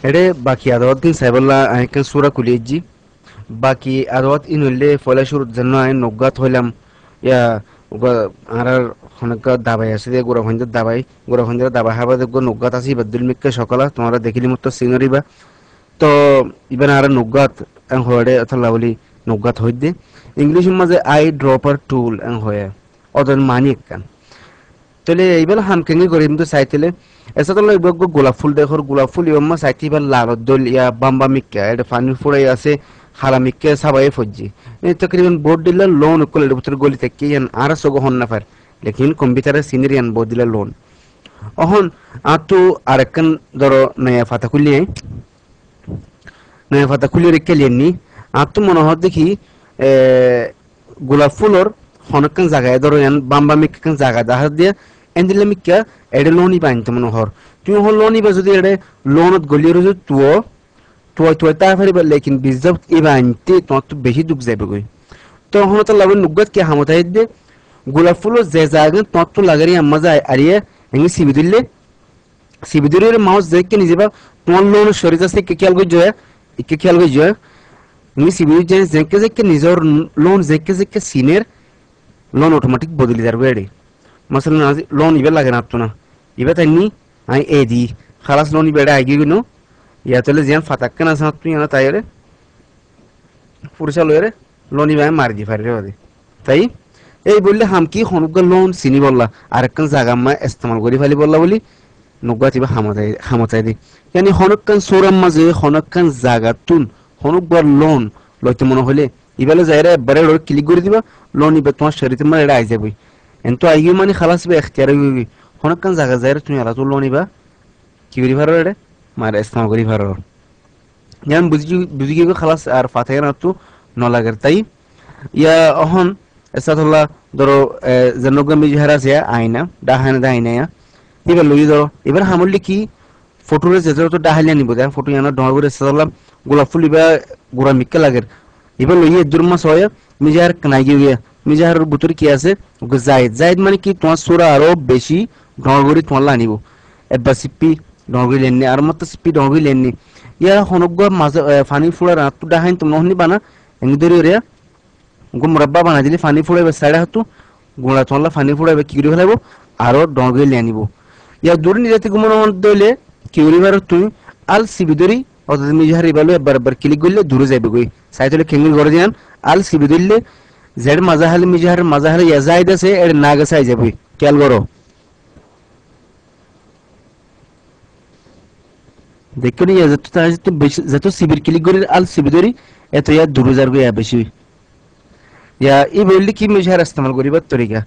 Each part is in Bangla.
এডে বাকি আদালত কিন সাইবল্লা আইকান সুরা কুলিয়েজি বাকি আদালত ইন হইলে ফলে শুরুর জন্য আইন নজ্ঞাত হইলাম ইয়া আর অনেক দাবাই আছে দিয়ে গোড়া ভঞ্জের দাবাই গোড়া ভঞ্জের দাবা হাবা দেখবো নজ্ঞাত আছে বাদুল মিক্কে সকালা তোমরা দেখিলি মতো সিনারি বা তো ইবেন আর নজ্ঞাত হয়ে অথলা বলি নজ্ঞাত হই দে ইংলিশের মাঝে আই ড্রপার টুল হয়ে ওদের মানি একখান তাহলে এইবার হামকেঙ্গি করি কিন্তু চাইতেলে এসে তো লাগবে গোলাপ ফুল দেখর গোলাপ ফুল ইবাম্মা চাইতে এবার লাল দল ইয়া বাম্বা মিক্কা এটা ফানি ফুড়াই আছে হালা মিক্কা সাবাই ফজ্জি এই তকরিবান বোর্ড দিলা লোন কল এর ভিতর গলি থেকে ইয়ান আর সগো হন না পার লেকিন কম্পিউটারে সিনারি আন বোর্ড দিলা লোন অহন আতো আরেকখান ধরো নয়া ফাতা খুলি রেখে লিয়েননি আতো মনে হয় দেখি গোলাপ ফুলর হনকান জায়গায় ধরো ইয়ান বাম্বা মিক্কান জায়গা দেখা দিয়ে এন্দিলে মিক্কা এডে লোনই পাইনতে মনে হর তুমি হল লোনই বা যদি এডে লোনত গলিয়ে রয়েছে তুয় তা ফারিবার লেকিন বিজব ইবাইনতে তোমার তো বেশি দুঃখ যাবে গই তো হন তো লাগবে নুগত কে হামতাই দে গোলাপ ফুল যে জায়গা তোমার তো লাগারি আম্মা যায় আরিয়ে এঙ্গি সিবিদুলের মাউস দেখে নিজেবা তোমার লোন শরীর আছে কে খেয়াল গই জয় তুমি সিবিদুল যে জেকে নিজের লোন জেকে সিনের লোন অটোমেটিক বদলি যাবে এডে মাসাlan আজি লোন ইবে লাগে না তো না ইবে তাইনি আই এ দি খালাস লোন ইবে আইগি গনো ইয়া তলে জিয়ান ফাতাক্কা না সাত তুই না তাইরে পুরুষা লয়রে লোন ইবে মার দি ফারে রে তাই এই বললে হাম কি হনুকা লোন চিনি বললা আরেকখান জায়গা মা ইস্তেমাল করি ফেলি বললা বলি নগাতিবা হামতাই দি yani হনকান সোরাম মাঝে হনকান জায়গা তুন হনুকবার লোন লইতে মনে হলে ইবেলে যাইরে বারে ক্লিক করে দিবা লোন ইবে তোমার শরীরে মানে এটা আই যাবে এন্তো আইগি মানে খালাস বে এখতিয়ার হইবি হনকান জায়গা যাইরে তুমি আলা তো লোন ইবা কি করি পারো এটা মার ইস্তেমাল করি পারো জান বুঝি কি খালাস আর ফাতায় না তো ন লাগার তাই ইয়া অহন এসাদুল্লাহ ধরো জনগণ বিহারা আছে আইনা ডাহানা দাইনা এবার লই ধরো এবার হামলি কি ফটোরে যেতে তো ডাহালিয়া নিব যা ফটো ইয়ানা ডর করে এসাদুল্লাহ গোলাপ ফুল ইবা গোরা মিক্কা লাগের এবার লই দুর মাস হয় মিজার কানাই গিয়ে মিজারের ভিতর কি আছে জায়েদ মানে কি তোমার সুরা আরো বেশি ডর করে তোমার আনিব এবার সিপি ডর করে লেননি আর মত সিপি ডর করে লেননি ইয়া হনগ্য মাঝে ফানি ফুলার তো ডাহাইন তুমি নহনি বানা এঙ্গি ধরে রে মুরব্বা বানাই দিলে ফানি ফুড়াইবে সাইডে হাতু গোড়া তোলা ফানি ফুড়াইবে কি করে ফেলাইব আরো ডঙ্গে লিয়ে আনিব ইয়া দূরে নিজাতে গুমন দইলে কি করিবার তুই আল সিবিদরি অত মিজারি বালো একবার ক্লিক করলে দূরে যাইবে কই সাইতলে খেঙ্গি করে দিয়ান আল সিবিদুল্লে জেড মাজাহাল মিজাহার মাজাহাল ইয়া যাইদ আছে এর নাগা সাই যাবে খেয়াল করো দেখো নি যত সিবির ক্লিক করে আল সিবিদরি এত ইয়া দূরে যাবে ইয়া বেশি या ये बोलली की मिजाहार इस्तेमाल करी बात तरीका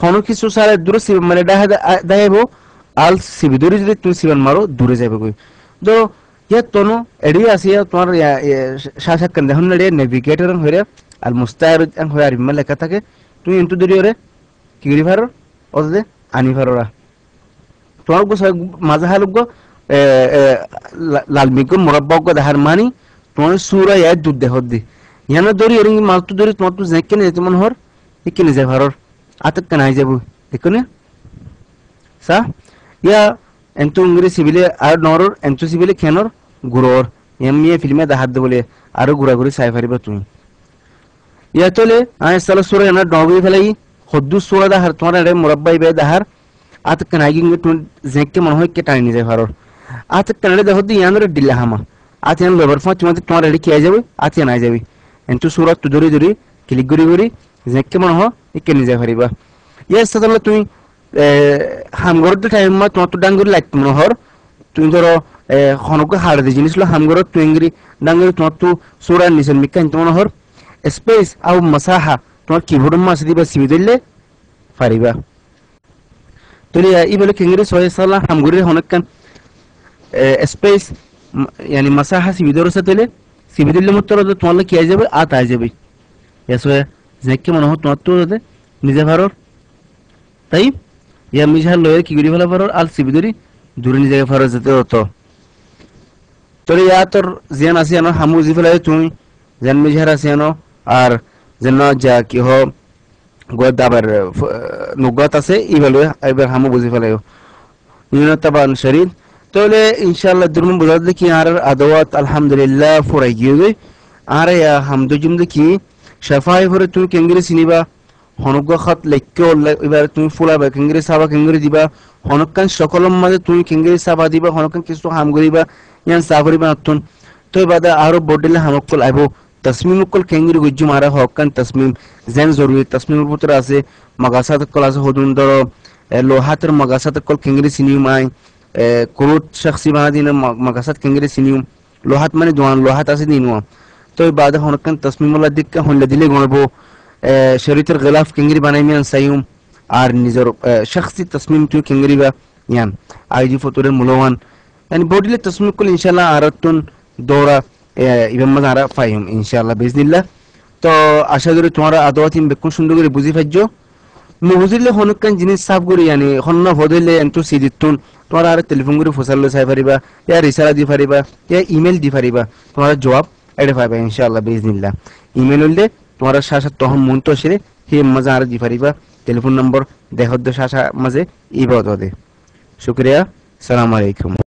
हनो की सुसारे दूर से মানে দাইবো আল সিবিদুরি যদি তুমি সিবান মারো দূরে যাবে কই তো ইয়া তনো এডি আসিয়া তোমার শাসক কেন দেখুন রে নেভিগেটর হইরে আল মুস্তাহির হইরে আর ইমেল লেখা থাকে তুমি ইনটু দরি রে কি করি পারো ওদে আনি পারোরা তোমার গো মাজাহাল গো লাল মিগো মুরাব্বা গো দেহার মানি তোমার সূরা ইয়া দুধ দেহ দি याना दोरी ओरिंग मालतू दोरी तुम जेके ने तुमन हर इके ने जाभारर आतक कनाई जाबु देखो ने सा या एंतु इंग्री सिविले आर नोरर एंतु सिविले खेनर गुरोर एमए फिल्मे दाहाद बोले आरो गुरा गुरी साइ फारिबा तुई या तोले आय साला सुरा याना डोगरी फेलाई खद्दु सुरा दाहार तुम्हारा रे मुरब्बाई बे दाहार आतक कनाई गिंग तुम जेके मन होय के टाइनी जाभारर आतक कनाडे देखो दी यानर डिल्ला हामा आतियान लेबर फा तुम्हारा रेडी किया जाबे आतियान आइ जाबे एंतु सूरत तो दरी दरी क्लिक गरी जेके मन हो इके निजा फरिबा ये सदल तुई हामगर द टाइम मा तो डांगर लाइट मन हर तुई धरो खनको हाड़ दे जिनिस लो हामगर तुई इंग्री डांगर तो सूरा निसन मिका इंत मन हर स्पेस आउ मसाहा तो कीबोर्ड मा सदिबा सिबिदले फरिबा तोली ई बले किंग्री सोय साला हामगरी हनकन स्पेस यानी मसाहा सिबिदर सतले সিবিদুল্লে মত তো তোমালে কি আই যাবে আত আই যাবে এসো যেকে মনে হয় তোমার তো নিজে ভারর তাই ইয়া মিজাহার লয়ে কি করি ফেলা ভারর আল সিবিদুরি দূরে নিজে ভারর যেতে হতো তোরে ইয়া তোর জিয়ান আসি আনো হামু জি ফেলা তুমি জান মিজাহার আসি আনো আর যেন যা কি হ গোদাবার নুগত আছে ইবেলে এবার হামু বুঝি ফেলাইও নিয়তবান শরীর তাহলে ইনশাআল্লাহ দুরুম বুঝাতে কি আর আদাওয়াত আলহামদুলিল্লাহ ফুরাই গিয়ে আর ইয়া হামদু জুমদে কি শাফাই করে তুমি কেঙ্গিরে চিনিবা হনক খাত লেখকে এবার তুমি ফুলাবা কেঙ্গিরে সাবা কেঙ্গিরে দিবা হনকান সকলম মাঝে তুমি কেঙ্গিরে সাবা দিবা হনকান কিছু হাম করিবা ইয়ান সা করিবা নতুন তো বাদা আরো বডিলে হামকল আইবো তসমিমকল কেঙ্গিরে গুজ্জু মারা হকান তসমিম জেন জরুরি তসমিমের ভিতরে আছে মাগাসাত কল আছে হদুন ধরো লোহাতের মাগাসাত কল কেঙ্গিরে চিনিও মাই কুরুত শাখসি বানাদিন মাগাসাত কেঙ্গিরে চিনিও লোহাত মানে দোয়ান লোহাত আছে দিনুয়া তো বাদা হনকান তসমিমুল্লাহ দিককে হনলে দিলে গণবো শরীয়তের গিলাফ কেঙ্গিরি বানাইমিয়ান সাইয়ুম আর নিজের শাখসি তসমিম তুই কেঙ্গিরি বা ইয়ান আইজি ফতুরের মুলওয়ান yani bodile tasmim kul inshallah aratun dora ibn mazara ফাইম ইনশাআল্লাহ বিজনিল্লাহ তো আশা করি তোমরা আদওয়াতিম বেকুন সুন্দর করে বুঝি পাইছো মুহজিলে হনকান জিনিস সাফ করি yani হন্ন বদলে এন্টু সিদিতুন তোমরা আর টেলিফোন করে ফসাললে চাই পারিবা ইয়া রিসালা দি পারিবা ইয়া ইমেল দি পারিবা তোমরা জবাব এডে পাইবা ইনশাআল্লাহ বিজনিল্লাহ ইমেল হলে তোমরা শাসা তহম মুনতশিরে হে মাজার দি পারিবা টেলিফোন নম্বর দেহদ্দ শাসা মাঝে ইবাদতে শুকরিয়া আসসালামু আলাইকুম